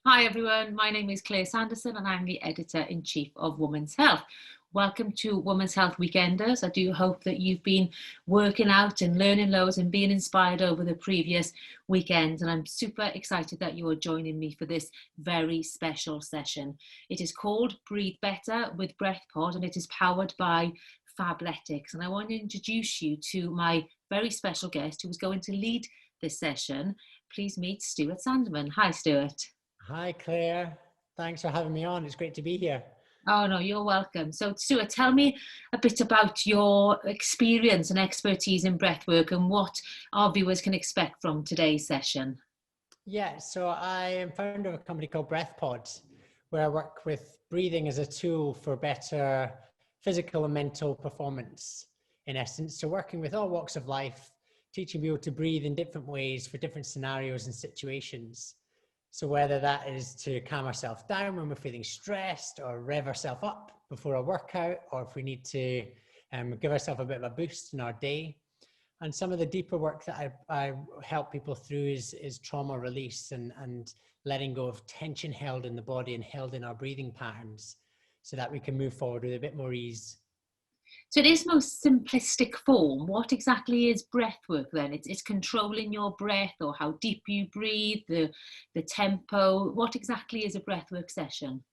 Hi everyone, my name is Sanderson and I'm the Editor-in-Chief of Women's Health. Welcome to Women's Health Weekenders. I do hope that you've been working out and learning loads and being inspired over the previous weekends, and I'm super excited that you are joining me for this very special session. It is called Breathe Better with Breathpod and it is powered by Fabletics, and I want to introduce you to my very special guest who is going to lead this session. Please meet Stuart Sandeman. Hi Stuart. Hi, Claire. Thanks for having me on. It's great to be here. Oh, no, you're welcome. So, Stuart, tell me a bit about your experience and expertise in breathwork and what our viewers can expect from today's session. Yeah, so I am founder of a company called Breathpod, where I work with breathing as a tool for better physical and mental performance, in essence. So working with all walks of life, teaching people to breathe in different ways for different scenarios and situations. So whether that is to calm ourselves down when we're feeling stressed, or rev ourselves up before a workout, or if we need to give ourselves a bit of a boost in our day. And some of the deeper work that I help people through is trauma release and letting go of tension held in the body and held in our breathing patterns so that we can move forward with a bit more ease. So in its most simplistic form, what exactly is breathwork then? It's controlling your breath or how deep you breathe, the tempo. What exactly is a breathwork session?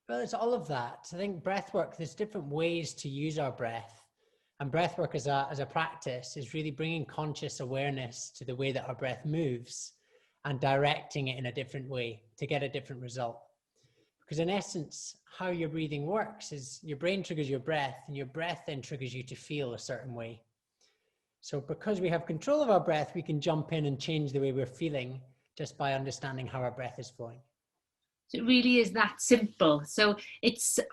Well, it's all of that. I think breathwork, there's different ways to use our breath. And breathwork as a practice is really bringing conscious awareness to the way that our breath moves and directing it in a different way to get a different result. Because in essence, how your breathing works is your brain triggers your breath and your breath then triggers you to feel a certain way. So because we have control of our breath, we can jump in and change the way we're feeling just by understanding how our breath is flowing. So it really is that simple. So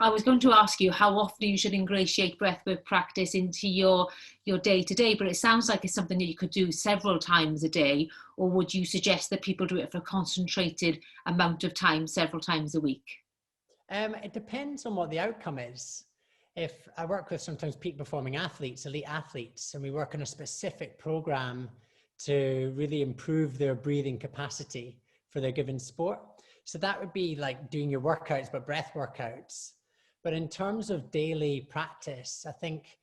I was going to ask you how often you should ingratiate breathwork practice into your day-to-day, but it sounds like it's something that you could do several times a day, or would you suggest that people do it for a concentrated amount of time, several times a week? It depends on what the outcome is. If I work with sometimes peak performing athletes, elite athletes, and we work on a specific program to really improve their breathing capacity for their given sport. So that would be like doing your workouts, but breath workouts. But in terms of daily practice, I think,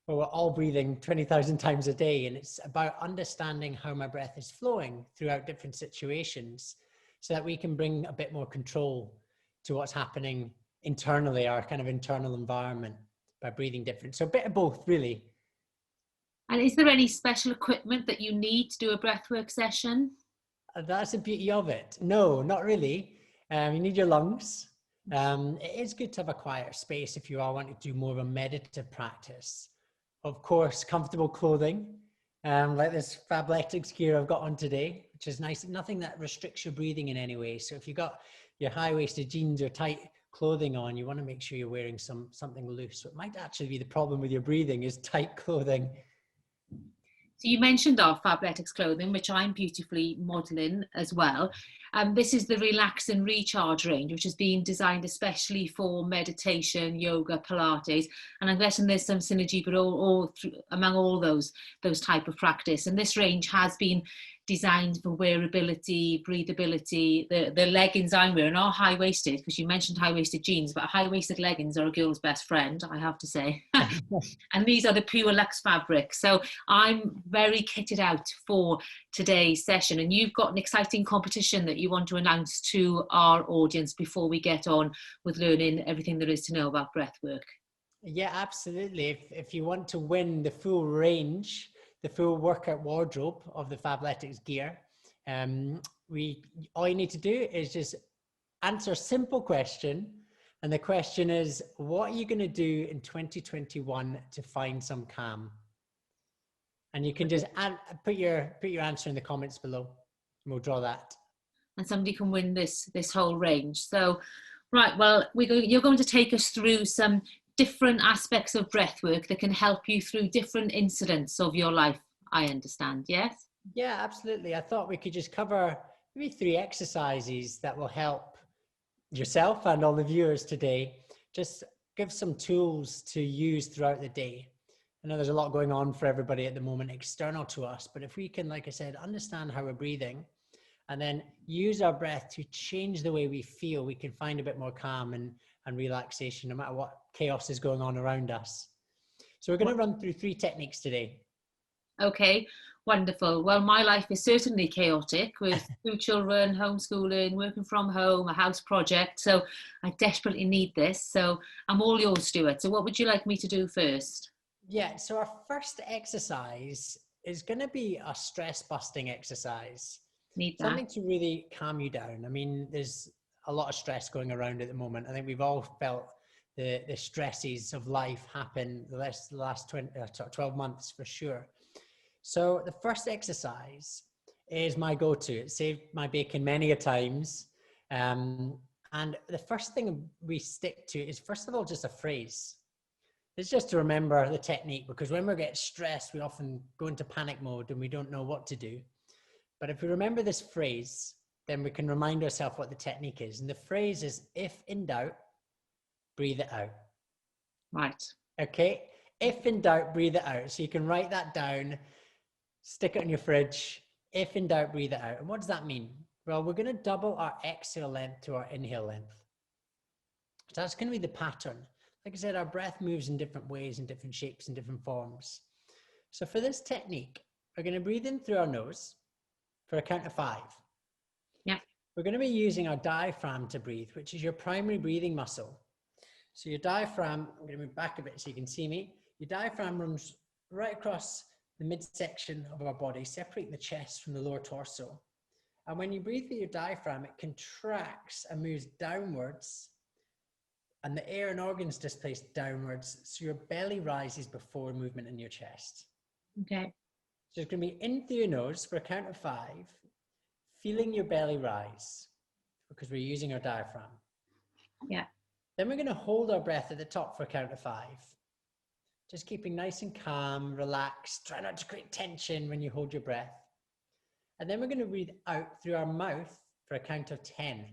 well, we're all breathing 20,000 times a day, and it's about understanding how my breath is flowing throughout different situations so that we can bring a bit more control to what's happening internally, our kind of internal environment, by breathing different. So a bit of both, really. And is there any special equipment that you need to do a breathwork session? That's the beauty of it. No, not really. You need your lungs. It is good to have a quieter space if you are wanting to do more of a meditative practice. Of course, comfortable clothing, like this Fabletics gear I've got on today, which is nice. Nothing that restricts your breathing in any way. So if you've got your high-waisted jeans or tight clothing on, you want to make sure you're wearing something loose. So it might actually be the problem with your breathing is tight clothing. So you mentioned our Fabletics clothing, which I'm beautifully modelling as well. This is the Relax and Recharge range, which has been designed especially for meditation, yoga, Pilates, and I'm guessing there's some synergy, but among all those type of practice. And this range has been designed for wearability, breathability. The leggings I'm wearing are high-waisted, because you mentioned high-waisted jeans, but high-waisted leggings are a girl's best friend, I have to say. And these are the Pure Luxe fabric. So I'm very kitted out for today's session. And you've got an exciting competition that you want to announce to our audience before we get on with learning everything there is to know about breathwork. Yeah, absolutely. If you want to win the full range, the full workout wardrobe of the Fabletics gear, all you need to do is just answer a simple question. And the question is, what are you going to do in 2021 to find some calm? And you can just put your answer in the comments below and we'll draw that. And somebody can win this whole range. So, right, well, you're going to take us through some different aspects of breathwork that can help you through different incidents of your life, I understand, yes? Yeah, absolutely. I thought we could just cover maybe 3 exercises that will help yourself and all the viewers today. Just give some tools to use throughout the day. I know there's a lot going on for everybody at the moment external to us, but if we can, like I said, understand how we're breathing and then use our breath to change the way we feel. We can find a bit more calm and relaxation, no matter what chaos is going on around us. So we're going to run through 3 techniques today. Okay, wonderful. Well, my life is certainly chaotic with 2 children, homeschooling, working from home, a house project. So I desperately need this. So I'm all yours, Stuart. So what would you like me to do first? Yeah, so our first exercise is going to be a stress busting exercise. Need that. Something to really calm you down. I mean, there's a lot of stress going around at the moment. I think we've all felt the stresses of life happen the last 12 months for sure. So the first exercise is my go-to. It saved my bacon many a times. And the first thing we stick to is, first of all, just a phrase. It's just to remember the technique, because when we get stressed, we often go into panic mode and we don't know what to do. But if we remember this phrase, then we can remind ourselves what the technique is. And the phrase is, if in doubt, breathe it out. Right. Okay. If in doubt, breathe it out. So you can write that down, stick it on your fridge. If in doubt, breathe it out. And what does that mean? Well, we're going to double our exhale length to our inhale length. So that's going to be the pattern. Like I said, our breath moves in different ways, in different shapes, in different forms. So for this technique, we're going to breathe in through our nose for a count of 5. Yeah. We're going to be using our diaphragm to breathe, which is your primary breathing muscle. So your diaphragm, I'm going to move back a bit so you can see me. Your diaphragm runs right across the midsection of our body, separating the chest from the lower torso. And when you breathe through your diaphragm, it contracts and moves downwards, and the air and organs displaced downwards, so your belly rises before movement in your chest. Okay. So it's going to be in through your nose for a count of 5, feeling your belly rise, because we're using our diaphragm. Yeah. Then we're going to hold our breath at the top for a count of 5. Just keeping nice and calm, relaxed. Try not to create tension when you hold your breath. And then we're going to breathe out through our mouth for a count of 10.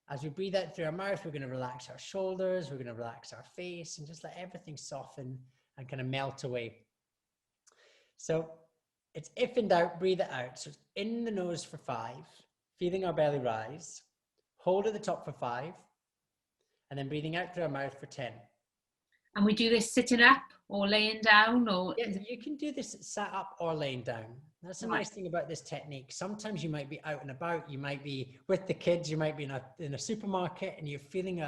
As we breathe out through our mouth, we're going to relax our shoulders, we're going to relax our face, and just let everything soften and kind of melt away. So it's if in doubt, breathe it out. So it's in the nose for 5, feeling our belly rise, hold at the top for 5, and then breathing out through our mouth for 10. And we do this sitting up or laying down, or? Yeah, you can do this sat up or laying down. That's the nice thing about this technique. Sometimes you might be out and about, you might be with the kids, you might be in a supermarket, and you're feeling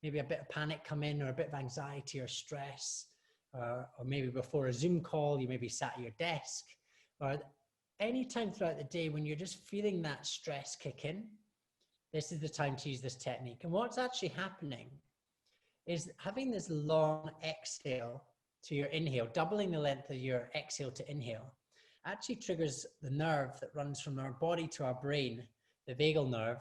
maybe a bit of panic come in, or a bit of anxiety or stress, or maybe before a Zoom call, you may be sat at your desk, or any time throughout the day when you're just feeling that stress kick in. This is the time to use this technique. And what's actually happening is having this long exhale to your inhale, doubling the length of your exhale to inhale, actually triggers the nerve that runs from our body to our brain, the vagal nerve.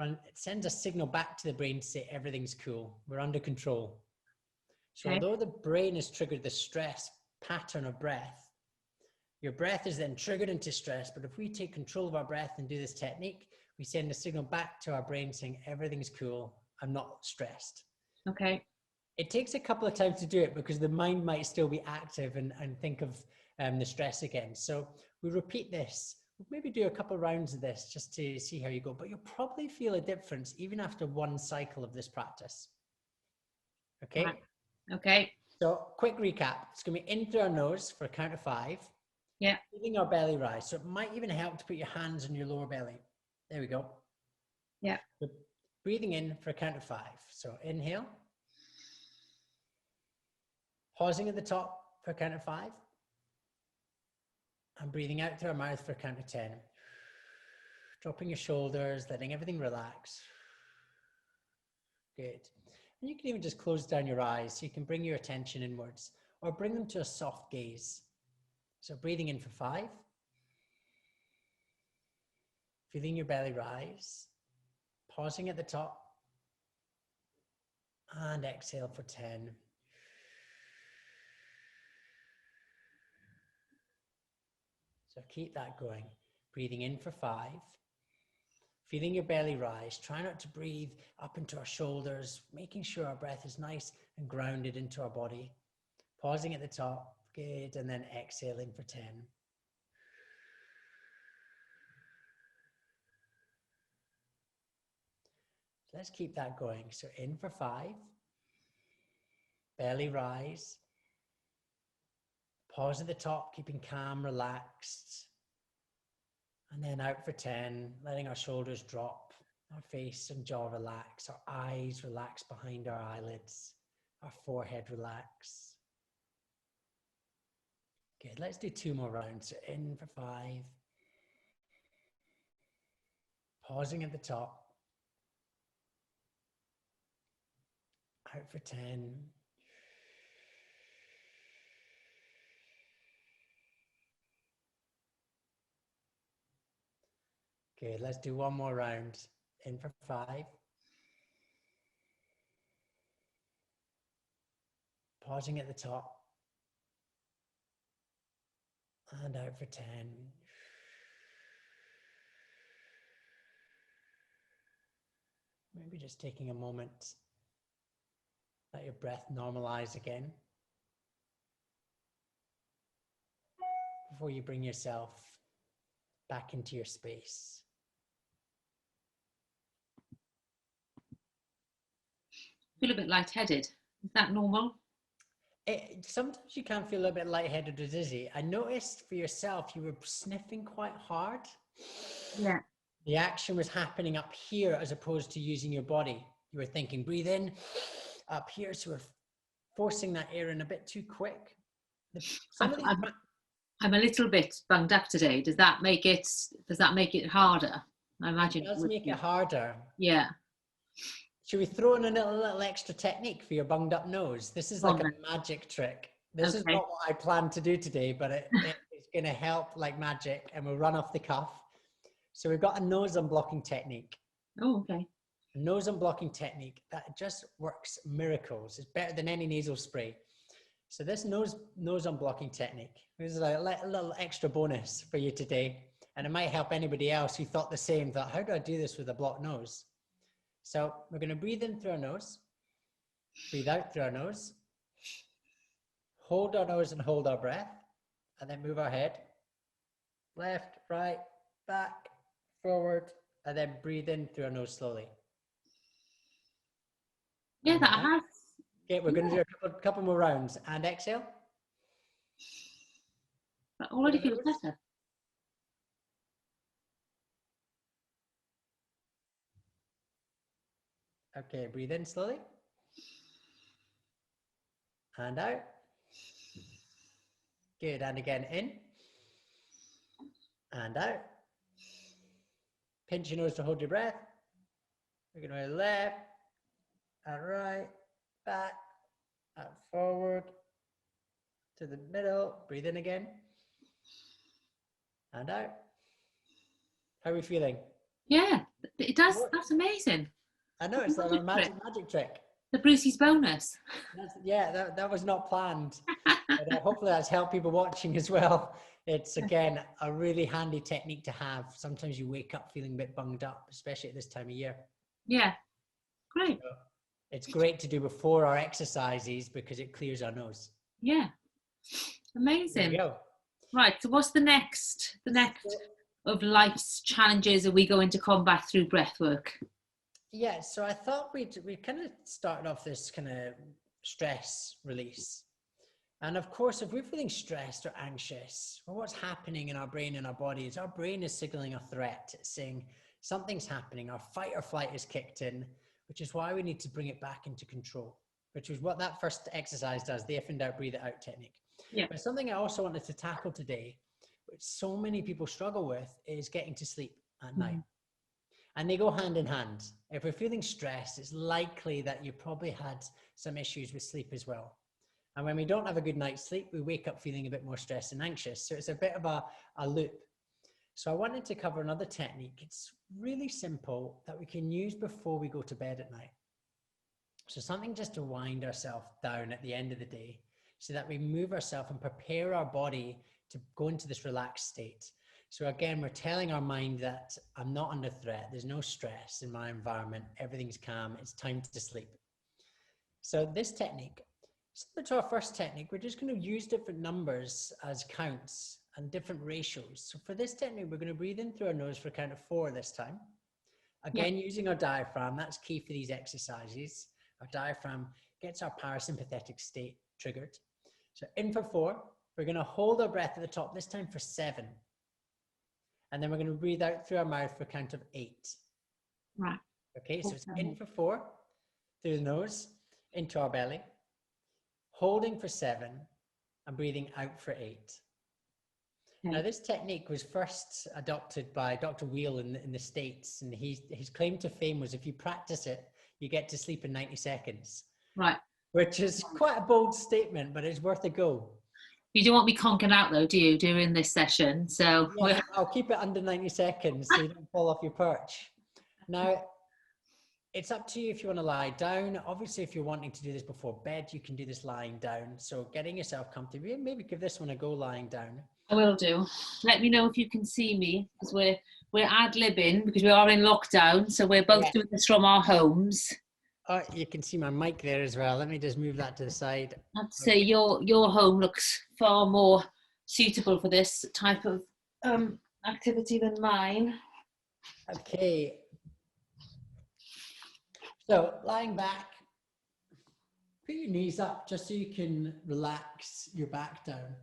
It sends a signal back to the brain to say everything's cool, we're under control. So although the brain has triggered the stress pattern of breath, your breath is then triggered into stress. But if we take control of our breath and do this technique, we send a signal back to our brain saying everything's cool, I'm not stressed. Okay. It takes a couple of times to do it because the mind might still be active and think of the stress again. So we repeat this. We'll maybe do a couple of rounds of this just to see how you go, but you'll probably feel a difference even after one cycle of this practice. Okay? Right. Okay. So quick recap. It's going to be in through our nose for a count of 5. Yeah. Feeling our belly rise. So it might even help to put your hands on your lower belly. There we go. Yeah. We're breathing in for a count of 5. So inhale. Pausing at the top for a count of 5. And breathing out through our mouth for a count of 10. Dropping your shoulders, letting everything relax. Good. And you can even just close down your eyes so you can bring your attention inwards, or bring them to a soft gaze. So breathing in for 5. Feeling your belly rise. Pausing at the top. And exhale for 10. So keep that going. Breathing in for 5. Feeling your belly rise. Try not to breathe up into our shoulders, making sure our breath is nice and grounded into our body. Pausing at the top. Good. And then exhaling for 10. Let's keep that going. So in for 5, belly rise, pause at the top, keeping calm, relaxed, and then out for 10, letting our shoulders drop, our face and jaw relax, our eyes relax behind our eyelids, our forehead relax. Good, let's do 2 more rounds. So in for 5, pausing at the top, out for 10. Good, let's do 1 more round. In for 5. Pausing at the top. And out for 10. Maybe just taking a moment. Let your breath normalize again. Before you bring yourself back into your space. Feel a bit lightheaded. Is that normal? Sometimes you can feel a bit lightheaded or dizzy. I noticed for yourself, you were sniffing quite hard. Yeah. The action was happening up here as opposed to using your body. You were thinking, breathe in, up here. So we're forcing that air in a bit too quick. I'm a little bit bunged up today. Does that make it harder? I imagine it does make it harder. Yeah. Should we throw in a little extra technique for your bunged up nose? This is like a magic trick. This is not what I planned to do today, but it's going to help like magic, and we'll run off the cuff. So we've got a nose unblocking technique. Oh, okay. A nose unblocking technique that just works miracles. It's better than any nasal spray. So this nose unblocking technique is a little extra bonus for you today. And it might help anybody else who thought the same, thought, how do I do this with a blocked nose? So we're going to breathe in through our nose, breathe out through our nose, hold our nose and hold our breath, and then move our head, left, right, back, forward, and then breathe in through our nose slowly. Yeah, that has. Okay, we're going to do a couple more rounds, and exhale. That already feels better. Okay, breathe in slowly. And out. Good, and again in. And out. Pinch your nose to hold your breath. We're going to left, and right, back, and forward, to the middle. Breathe in again. And out. How are we feeling? Yeah, it does. That's amazing. I know, it's like a magic trick. The Brucey's bonus. That was not planned. But hopefully that's helped people watching as well. It's, again, a really handy technique to have. Sometimes you wake up feeling a bit bunged up, especially at this time of year. Yeah, great. So it's great to do before our exercises because it clears our nose. Yeah, amazing. There we go. Right, so what's the next of life's challenges are we going to combat through breathwork? Yeah, so I thought we kind of started off this kind of stress release. And of course, if we're feeling stressed or anxious, well, what's happening in our brain and our body is our brain is signaling a threat. It's saying something's happening. Our fight or flight is kicked in, which is why we need to bring it back into control, which is what that first exercise does, the if in doubt, breathe it out technique. Yeah. But something I also wanted to tackle today, which so many people struggle with, is getting to sleep at night. And they go hand in hand. If we're feeling stressed, it's likely that you probably had some issues with sleep as well. And when we don't have a good night's sleep, we wake up feeling a bit more stressed and anxious. So it's a bit of a loop. So I wanted to cover another technique. It's really simple that we can use before we go to bed at night. So something just to wind ourselves down at the end of the day so that we move ourselves and prepare our body to go into this relaxed state. So again, we're telling our mind that I'm not under threat. There's no stress in my environment. Everything's calm. It's time to sleep. So this technique, similar to our first technique, we're just going to use different numbers as counts and different ratios. So for this technique, we're going to breathe in through our nose for a count of 4 this time. Again, using our diaphragm, that's key for these exercises. Our diaphragm gets our parasympathetic state triggered. So in for 4, we're going to hold our breath at the top, this time for 7. And then we're going to breathe out through our mouth for a count of 8. Right. Okay, so it's in for 4, through the nose, into our belly, holding for 7, and breathing out for 8. Okay. Now, this technique was first adopted by Dr. Wheel in the States, and his claim to fame was if you practice it, you get to sleep in 90 seconds. Right. Which is quite a bold statement, but it's worth a go. You don't want me conking out though, do you, during this session? So yeah, I'll keep it under 90 seconds so you don't fall off your perch. Now, it's up to you if you want to lie down. Obviously, if you're wanting to do this before bed, you can do this lying down. So getting yourself comfortable, maybe give this one a go lying down. I will do. Let me know if you can see me, because we're ad-libbing because we are in lockdown. So we're both doing this from our homes. Oh, you can see my mic there as well. Let me just move that to the side. I'd say your home looks far more suitable for this type of activity than mine. Okay. So lying back, put your knees up just so you can relax your back down.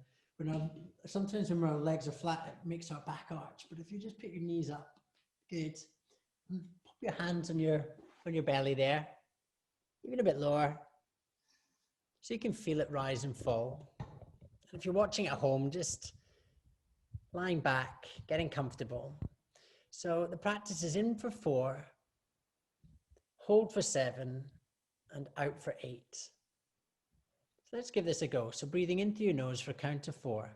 Sometimes when our legs are flat, it makes our back arch. But if you just put your knees up, good. And pop your hands on your belly there. Even a bit lower, so you can feel it rise and fall. And if you're watching at home, just lying back, getting comfortable. So the practice is in for 4, hold for 7, and out for 8. So let's give this a go. So breathing in through your nose for a count of 4.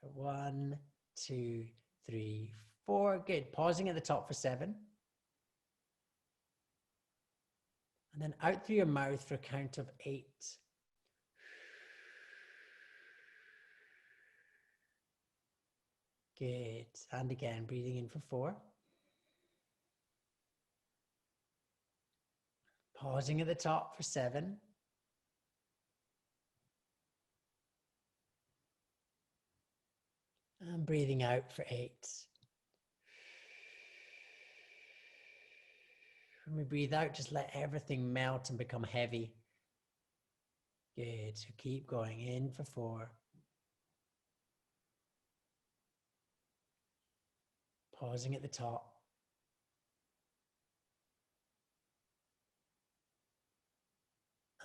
So 1, 2, 3, 4. Good. Pausing at the top for 7. And then out through your mouth for a count of 8. Good. And again, breathing in for 4. Pausing at the top for 7. And breathing out for 8. When we breathe out, just let everything melt and become heavy. Good. So keep going in for 4. Pausing at the top.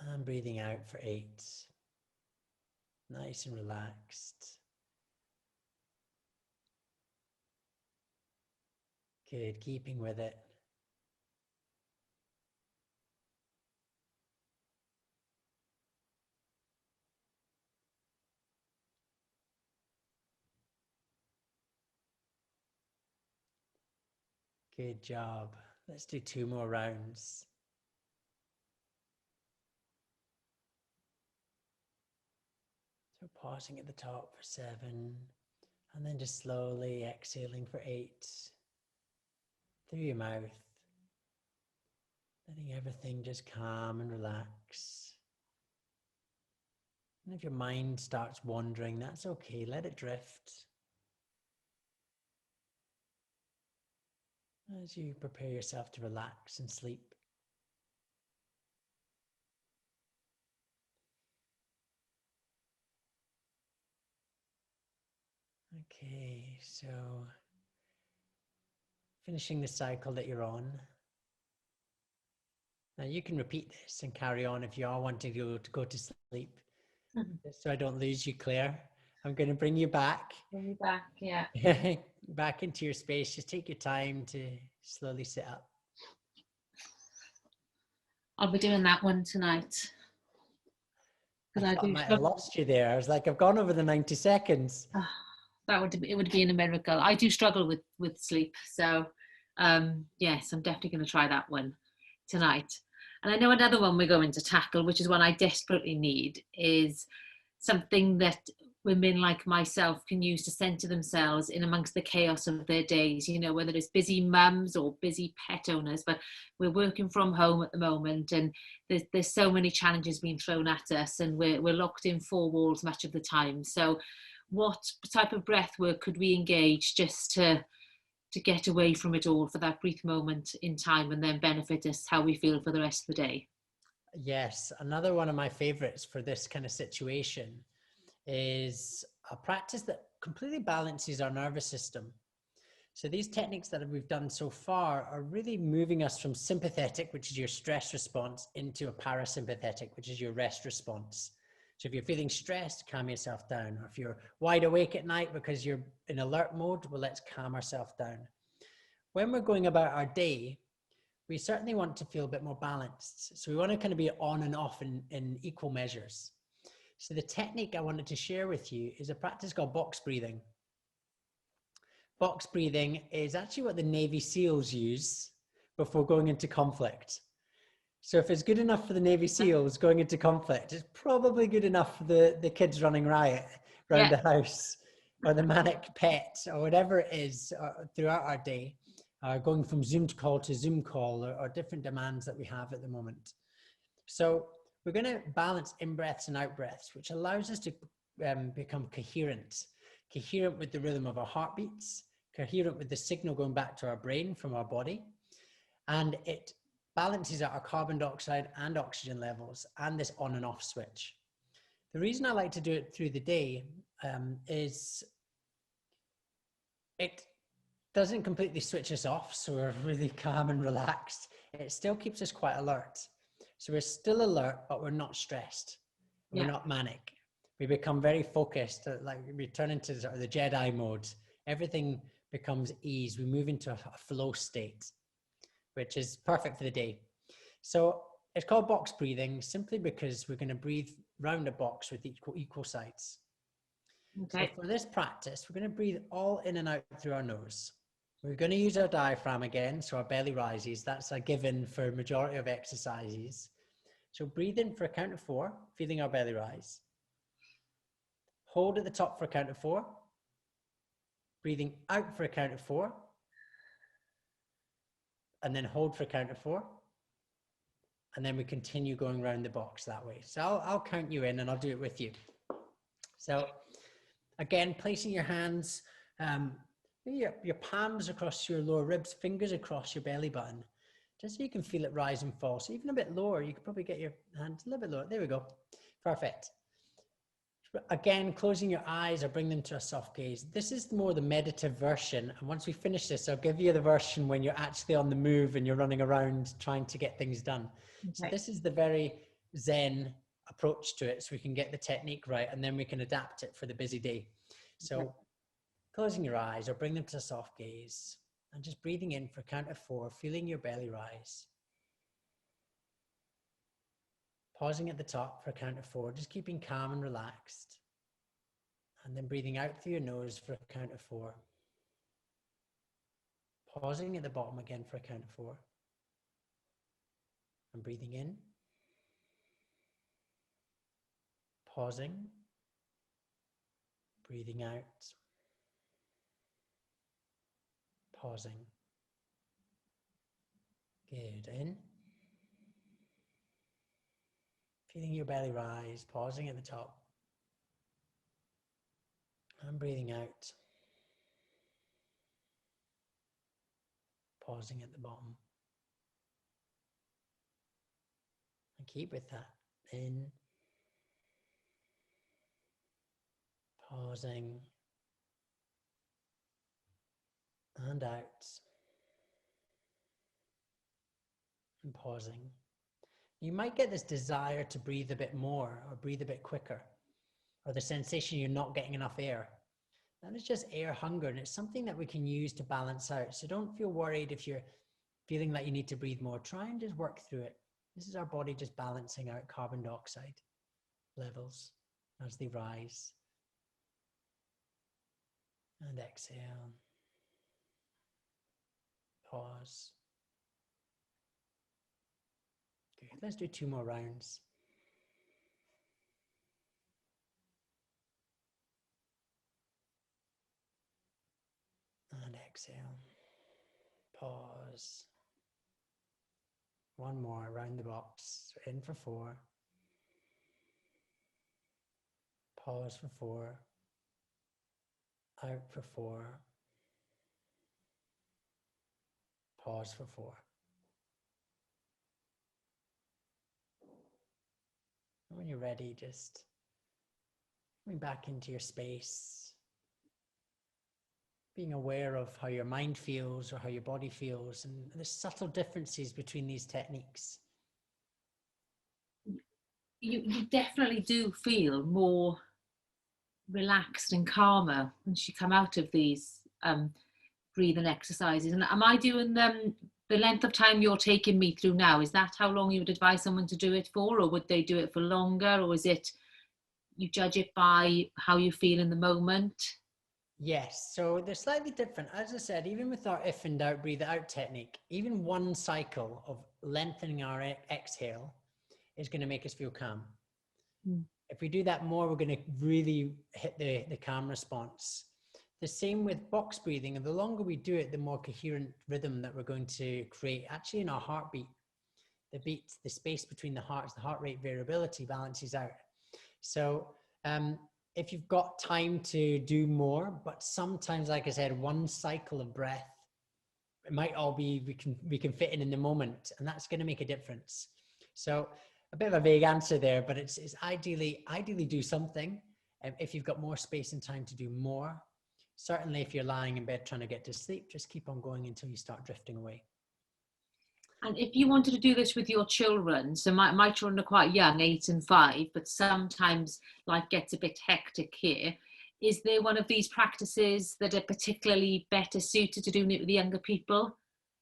And breathing out for 8. Nice and relaxed. Good. Keeping with it. Good job. Let's do 2 more rounds. So pausing at the top for 7, and then just slowly exhaling for 8 through your mouth, letting everything just calm and relax. And if your mind starts wandering, that's okay, let it drift. As you prepare yourself to relax and sleep. Okay, so finishing the cycle that you're on. Now you can repeat this and carry on if you are wanting to go to sleep. Just so I don't lose you, Claire. I'm going to bring you back. Bring you back, yeah. Back into your space. Just take your time to slowly sit up. I'll be doing that one tonight. I might have lost you there. I was like, I've gone over the 90 seconds. It would be a miracle. I do struggle with sleep. So yes, I'm definitely going to try that one tonight. And I know another one we're going to tackle, which is one I desperately need, is something that women like myself can use to center themselves in amongst the chaos of their days, you know, whether it's busy mums or busy pet owners, but we're working from home at the moment, and there's so many challenges being thrown at us, and we're locked in 4 walls much of the time. So what type of breath work could we engage just to to get away from it all for that brief moment in time and then benefit us how we feel for the rest of the day. Yes, another one of my favorites for this kind of situation is a practice that completely balances our nervous system. So these techniques that we've done so far are really moving us from sympathetic, which is your stress response, into a parasympathetic, which is your rest response. So if you're feeling stressed, calm yourself down. Or if you're wide awake at night because you're in alert mode, well, let's calm ourselves down. When we're going about our day, we certainly want to feel a bit more balanced. So we want to kind of be on and off in equal measures. So the technique I wanted to share with you is a practice called box breathing. Box breathing is actually what the Navy SEALs use before going into conflict. So if it's good enough for the Navy SEALs going into conflict, it's probably good enough for the kids running riot around the house, or the manic pet, or whatever it is throughout our day, going from Zoom call to Zoom call, or different demands that we have at the moment. So we're going to balance in-breaths and out-breaths, which allows us to become coherent with the rhythm of our heartbeats, coherent with the signal going back to our brain from our body, and it balances out our carbon dioxide and oxygen levels and this on and off switch. The reason I like to do it through the day is it doesn't completely switch us off, so we're really calm and relaxed. It still keeps us quite alert. So we're still alert, but we're not stressed. We're not manic. We become very focused, like we turn into sort of the Jedi mode. Everything becomes ease. We move into a flow state, which is perfect for the day. So it's called box breathing simply because we're going to breathe round a box with equal sides. Okay. So for this practice, we're going to breathe all in and out through our nose. We're going to use our diaphragm again, so our belly rises. That's a given for a majority of exercises. So breathe in for a count of 4, feeling our belly rise. Hold at the top for a count of 4. Breathing out for a count of 4. And then hold for a count of 4. And then we continue going around the box that way. So I'll count you in and I'll do it with you. So again, placing your hands, your palms across your lower ribs, fingers across your belly button, just so you can feel it rise and fall. So even a bit lower, you could probably get your hands a little bit lower. There we go. Perfect. Again, closing your eyes or bring them to a soft gaze. This is more the meditative version. And once we finish this, I'll give you the version when you're actually on the move and you're running around trying to get things done. Okay. So this is the very Zen approach to it, so we can get the technique right and then we can adapt it for the busy day. So closing your eyes or bring them to a soft gaze and just breathing in for a count of 4, feeling your belly rise. Pausing at the top for a count of 4, just keeping calm and relaxed. And then breathing out through your nose for a count of 4. Pausing at the bottom again for a count of 4. And breathing in. Pausing. Breathing out. Pausing. Good. In. Feeling your belly rise, pausing at the top. And breathing out. Pausing at the bottom. And keep with that. In. Pausing. And out. And pausing. You might get this desire to breathe a bit more or breathe a bit quicker, or the sensation you're not getting enough air. That is just air hunger, and it's something that we can use to balance out. So don't feel worried if you're feeling like you need to breathe more. Try and just work through it. This is our body just balancing out carbon dioxide levels as they rise. And exhale. Pause. Good. Let's do 2 more rounds. And exhale. Pause. 1 more around the box. So in for 4. Pause for 4. Out for 4. pause for 4. And when you're ready, just coming back into your space, being aware of how your mind feels or how your body feels, and the subtle differences between these techniques. You definitely do feel more relaxed and calmer once you come out of these breathing exercises. And am I doing the length of time you're taking me through now? Is that how long you would advise someone to do it for, or would they do it for longer, or is it you judge it by how you feel in the moment? Yes, so they're slightly different. As I said, even with our if in doubt, breathe it out technique, even one cycle of lengthening our exhale is going to make us feel calm. If we do that more, we're going to really hit the calm response. The same with box breathing, and the longer we do it, the more coherent rhythm that we're going to create actually in our heartbeat. The beat, the space between the hearts, the heart rate variability balances out. So if you've got time to do more, but sometimes, like I said, one cycle of breath, it might all be, we can fit in the moment, and that's going to make a difference. So a bit of a vague answer there, but it's ideally do something. If you've got more space and time to do more, certainly if you're lying in bed trying to get to sleep, just keep on going until you start drifting away. And if you wanted to do this with your children, so my children are quite young, 8 and 5, but sometimes life gets a bit hectic here. Is there one of these practices that are particularly better suited to doing it with the younger people?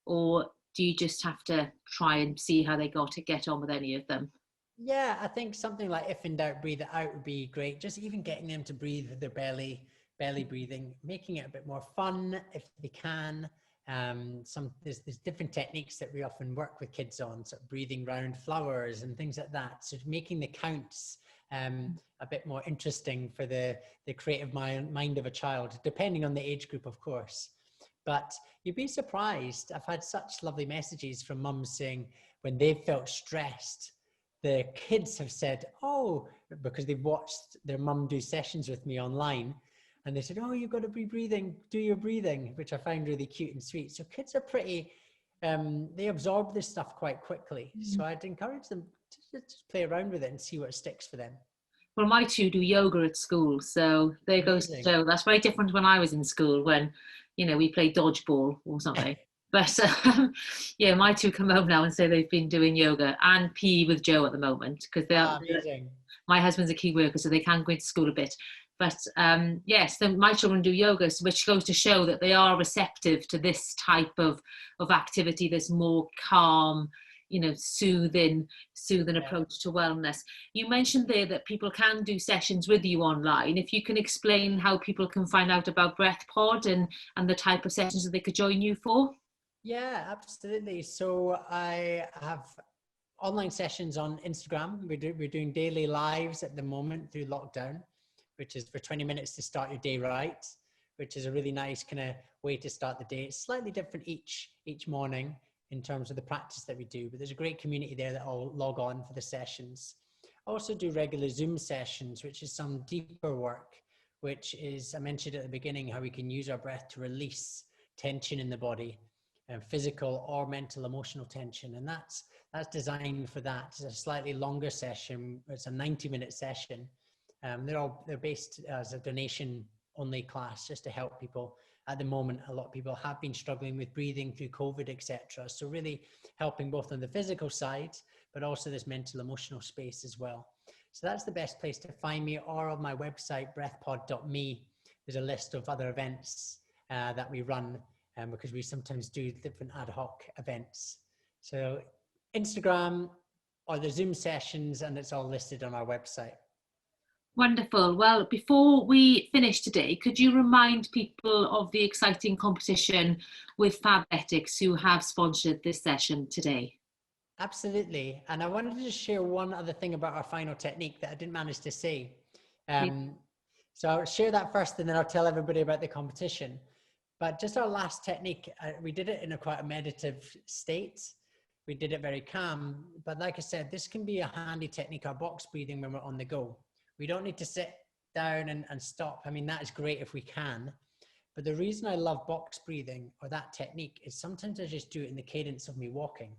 Or do you just have to try and see how they get on with any of them? Yeah, I think something like if in doubt, breathe it out would be great. Just even getting them to breathe with their belly breathing, making it a bit more fun if they can. There's different techniques that we often work with kids on, sort of breathing round flowers and things like that. So making the counts a bit more interesting for the creative mind of a child, depending on the age group, of course. But you'd be surprised. I've had such lovely messages from mums saying when they've felt stressed, the kids have said, oh, because they've watched their mum do sessions with me online, and they said, oh, you've got to be breathing, do your breathing, which I find really cute and sweet. So kids are pretty, they absorb this stuff quite quickly. So I'd encourage them to just play around with it and see what sticks for them. Well, my two do yoga at school, so there goes to show. That's very different when I was in school when, we played dodgeball or something. But yeah, my two come home now and say they've been doing yoga and PE with Joe at the moment because my husband's a key worker, so they can go into school a bit. But yes, then my children do yoga, which goes to show that they are receptive to this type of activity, this more calm, soothing approach to wellness. You mentioned there that people can do sessions with you online. If you can explain how people can find out about Breathpod and the type of sessions that they could join you for. Yeah, absolutely. So I have online sessions on Instagram. We're doing daily lives at the moment through lockdown, which is for 20 minutes to start your day right, which is a really nice kind of way to start the day. It's slightly different each morning in terms of the practice that we do, but there's a great community there that all log on for the sessions. I also do regular Zoom sessions, which is some deeper work, which is, I mentioned at the beginning, how we can use our breath to release tension in the body, and physical or mental, emotional tension. And that's designed for that. It's a slightly longer session. It's a 90-minute session. They're based as a donation only class just to help people. At the moment, a lot of people have been struggling with breathing through COVID, etc. So really helping both on the physical side, but also this mental, emotional space as well. So that's the best place to find me, or on my website, breathpod.me. There's a list of other events that we run because we sometimes do different ad hoc events. So Instagram or the Zoom sessions, and it's all listed on our website. Wonderful. Well, before we finish today, could you remind people of the exciting competition with Fabletics who have sponsored this session today? Absolutely. And I wanted to share one other thing about our final technique that I didn't manage to say. So I'll share that first, and then I'll tell everybody about the competition. But just our last technique, we did it in quite a meditative state. We did it very calm. But like I said, this can be a handy technique, our box breathing, when we're on the go. We don't need to sit down and stop. I mean, that is great if we can. But the reason I love box breathing or that technique is sometimes I just do it in the cadence of me walking.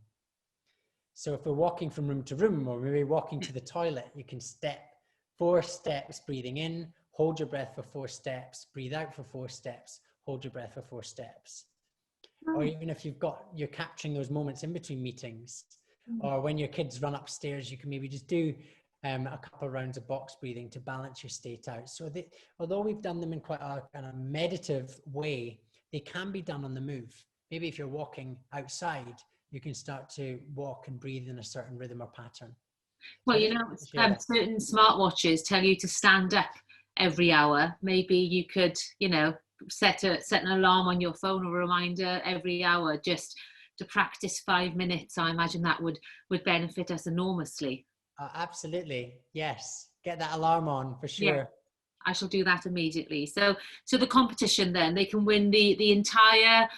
So if we're walking from room to room, or maybe walking to the toilet, you can step 4 steps, breathing in, hold your breath for 4 steps, breathe out for 4 steps, hold your breath for 4 steps. Or even if you're capturing those moments in between meetings, or when your kids run upstairs, you can maybe just do a couple of rounds of box breathing to balance your state out. So although we've done them in quite a kind of meditative way, they can be done on the move. Maybe if you're walking outside, you can start to walk and breathe in a certain rhythm or pattern. Well, certain smartwatches tell you to stand up every hour. Maybe you could, set an alarm on your phone or a reminder every hour just to practice 5 minutes. I imagine that would benefit us enormously. Absolutely. Yes. Get that alarm on for sure. Yeah, I shall do that immediately. So the competition then, they can win the entire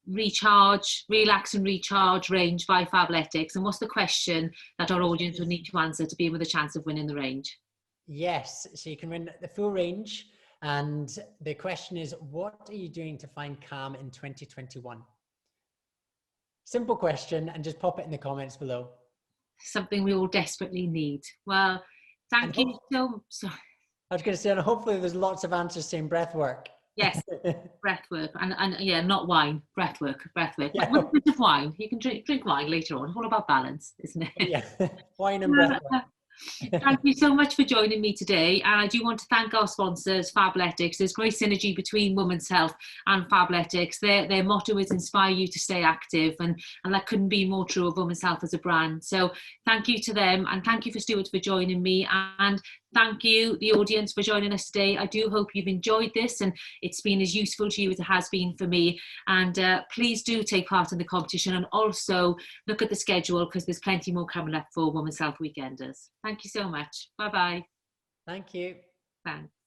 relax and recharge range by Fabletics. And what's the question that our audience would need to answer to be with a chance of winning the range? Yes. So you can win the full range. And the question is, what are you doing to find calm in 2021? Simple question, and just pop it in the comments below. Something we all desperately need. Well, thank you so much. I was going to say, and hopefully there's lots of answers saying breath work. Yes, breathwork, and yeah, not wine. Breathwork. Yeah. With a bit of wine, you can drink wine later on. It's all about balance, isn't it? Yeah, wine and breathwork. Thank you so much for joining me today. And I do want to thank our sponsors, Fabletics. There's great synergy between Women's Health and Fabletics. Their motto is inspire you to stay active, and that couldn't be more true of Women's Health as a brand. So thank you to them, and thank you for Stuart for joining me, and thank you, the audience, for joining us today. I do hope you've enjoyed this and it's been as useful to you as it has been for me. And please do take part in the competition, and also look at the schedule, because there's plenty more coming up for Women's Health Weekenders. Thank you so much. Bye-bye. Thank you. Thanks.